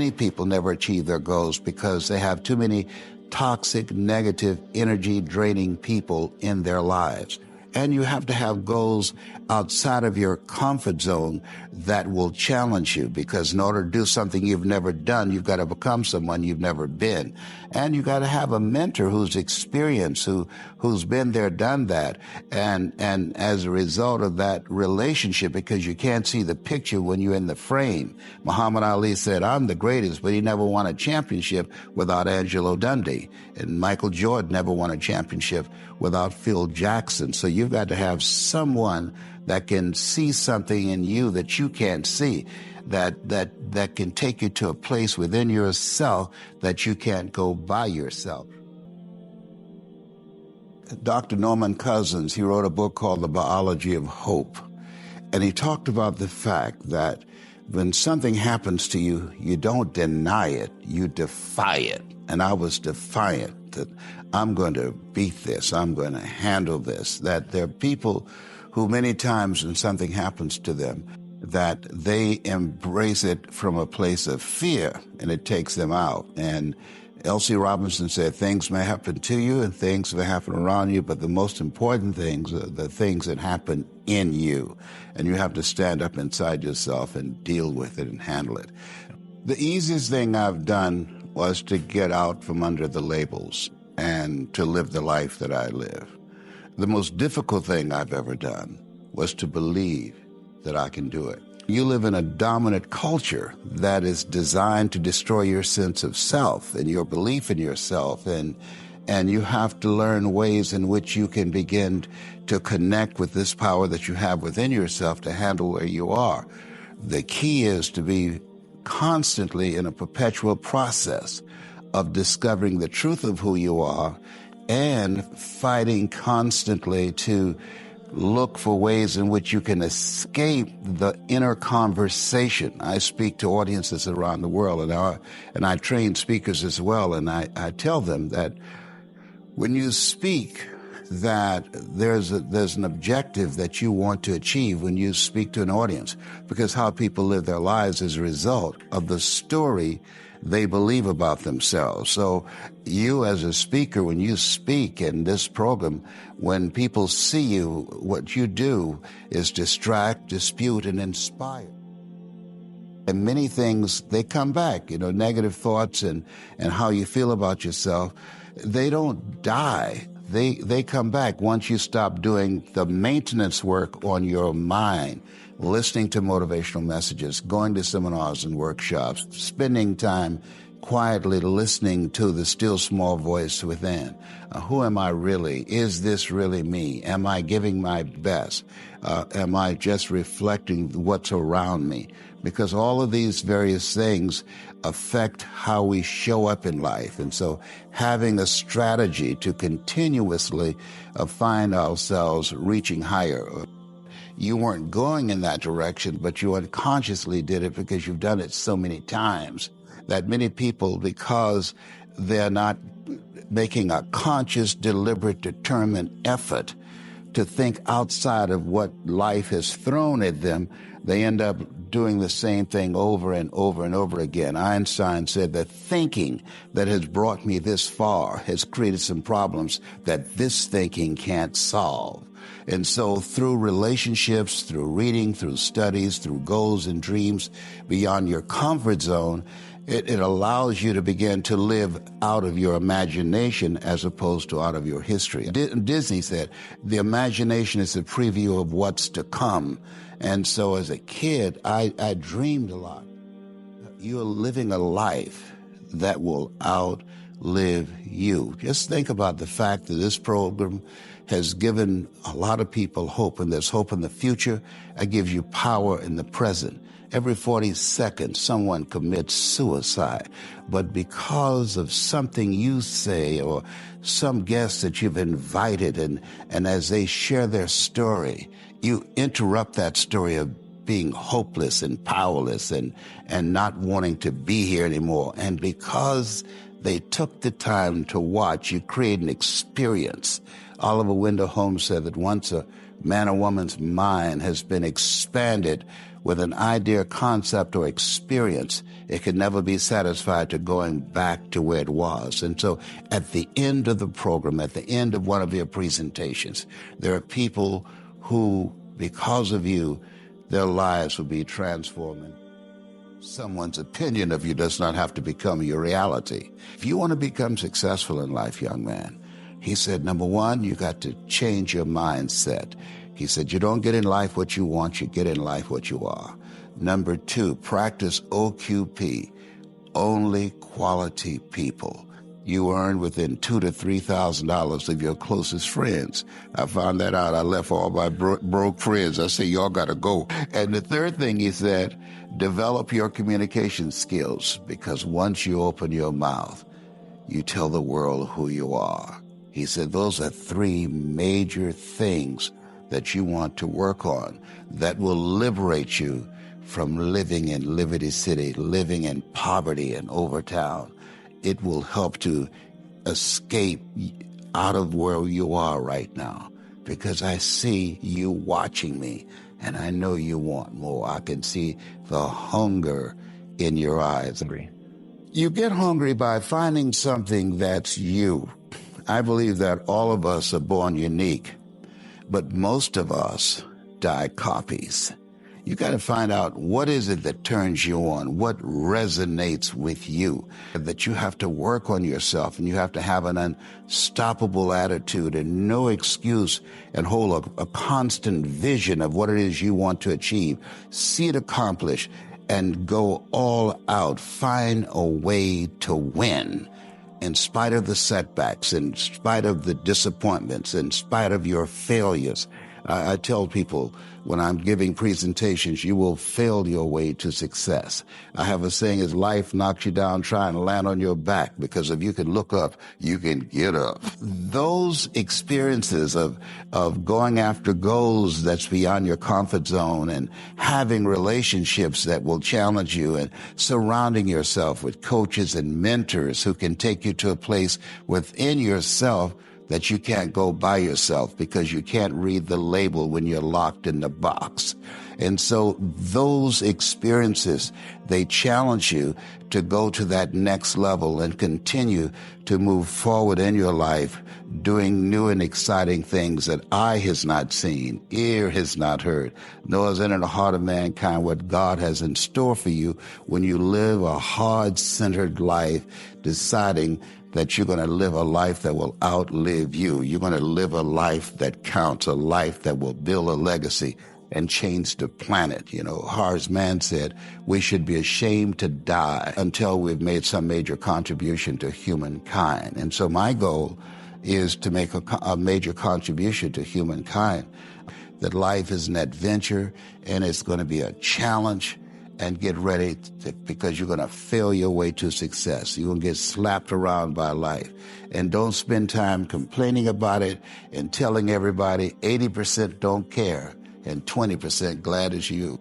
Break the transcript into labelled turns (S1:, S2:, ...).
S1: many people never achieve their goals because they have too many toxic, negative, energy-draining people in their lives. And you have to have goals outside of your comfort zone that will challenge you, because in order to do something you've never done, you've got to become someone you've never been. And you've got to have a mentor who's experienced, who's been there, done that. And as a result of that relationship, because you can't see the picture when you're in the frame. Muhammad Ali said, I'm the greatest, but he never won a championship without Angelo Dundee. And Michael Jordan never won a championship without Phil Jackson. So you've got to have someone that can see something in you that you can't see, that can take you to a place within yourself that you can't go by yourself. Dr. Norman Cousins, he wrote a book called The Biology of Hope. And he talked about the fact that when something happens to you, you don't deny it, you defy it. And I was defiant that I'm going to beat this, I'm going to handle this. That there are people who many times when something happens to them, that they embrace it from a place of fear and it takes them out. And L.C. Robinson said, things may happen to you and things may happen around you, but the most important things are the things that happen in you. And you have to stand up inside yourself and deal with it and handle it. The easiest thing I've done was to get out from under the labels and to live the life that I live. The most difficult thing I've ever done was to believe that I can do it. You live in a dominant culture that is designed to destroy your sense of self and your belief in yourself, and you have to learn ways in which you can begin to connect with this power that you have within yourself to handle where you are. The key is to be constantly in a perpetual process of discovering the truth of who you are and fighting constantly to look for ways in which you can escape the inner conversation. I speak to audiences around the world, and I train speakers as well, and I tell them that when you speak, that there's an objective that you want to achieve when you speak to an audience, because how people live their lives is a result of the story they believe about themselves. So you as a speaker, when you speak in this program, when people see you, what you do is distract, dispute, and inspire. And many things, they come back, negative thoughts and how you feel about yourself, they don't die. They come back once you stop doing the maintenance work on your mind, listening to motivational messages, going to seminars and workshops, spending time quietly listening to the still small voice within. Who am I really? Is this really me? Am I giving my best? Am I just reflecting what's around me? Because all of these various things affect how we show up in life. And so having a strategy to continuously find ourselves reaching higher. You weren't going in that direction, but you unconsciously did it because you've done it so many times that many people, because they're not making a conscious, deliberate, determined effort to think outside of what life has thrown at them, they end up doing the same thing over and over and over again. Einstein said that thinking that has brought me this far has created some problems that this thinking can't solve. And so through relationships, through reading, through studies, through goals and dreams beyond your comfort zone, it allows you to begin to live out of your imagination as opposed to out of your history. Disney said, the imagination is a preview of what's to come. And so as a kid, I dreamed a lot. You're living a life that will outlive you. Just think about the fact that this program has given a lot of people hope, and there's hope in the future. It gives you power in the present. Every 40 seconds, someone commits suicide. But because of something you say or some guest that you've invited, and as they share their story, you interrupt that story of being hopeless and powerless and not wanting to be here anymore. And because they took the time to watch, you create an experience. Oliver Wendell Holmes said that once a man or woman's mind has been expanded with an idea, concept, or experience, it can never be satisfied to going back to where it was. And so at the end of the program, at the end of one of your presentations, there are people who, because of you, their lives will be transformed. Someone's opinion of you does not have to become your reality. If you want to become successful in life, young man, he said, number one, you got to change your mindset. He said, you don't get in life what you want, you get in life what you are. Number two, practice OQP, only quality people. You earn within $2,000 to $3,000 of your closest friends. I found that out. I left all my broke friends. I said, y'all got to go. And the third thing he said, develop your communication skills, because once you open your mouth, you tell the world who you are. He said, those are three major things that you want to work on that will liberate you from living in Liberty City, living in poverty in Overtown. It will help to escape out of where you are right now, because I see you watching me and I know you want more. I can see the hunger in your eyes. You get hungry by finding something that's you. I believe that all of us are born unique, but most of us die copies. You got to find out what is it that turns you on, what resonates with you, that you have to work on yourself, and you have to have an unstoppable attitude and no excuse, and hold a constant vision of what it is you want to achieve. See it accomplished and go all out. Find a way to win. In spite of the setbacks, in spite of the disappointments, in spite of your failures. I tell people when I'm giving presentations, you will fail your way to success. I have a saying, as life knocks you down, try and land on your back, because if you can look up, you can get up. Those experiences of going after goals that's beyond your comfort zone, and having relationships that will challenge you, and surrounding yourself with coaches and mentors who can take you to a place within yourself that you can't go by yourself, because you can't read the label when you're locked in the box. And so those experiences, they challenge you to go to that next level and continue to move forward in your life, doing new and exciting things that eye has not seen, ear has not heard, nor has entered the heart of mankind what God has in store for you when you live a heart-centered life, deciding that you're going to live a life that will outlive you. You're going to live a life that counts, a life that will build a legacy and change the planet. You know, Horace Mann said, we should be ashamed to die until we've made some major contribution to humankind. And so my goal is to make a major contribution to humankind, that life is an adventure and it's going to be a challenge. And get ready because you're going to fail your way to success. You're going to get slapped around by life. And don't spend time complaining about it and telling everybody 80% don't care and 20% glad it's you.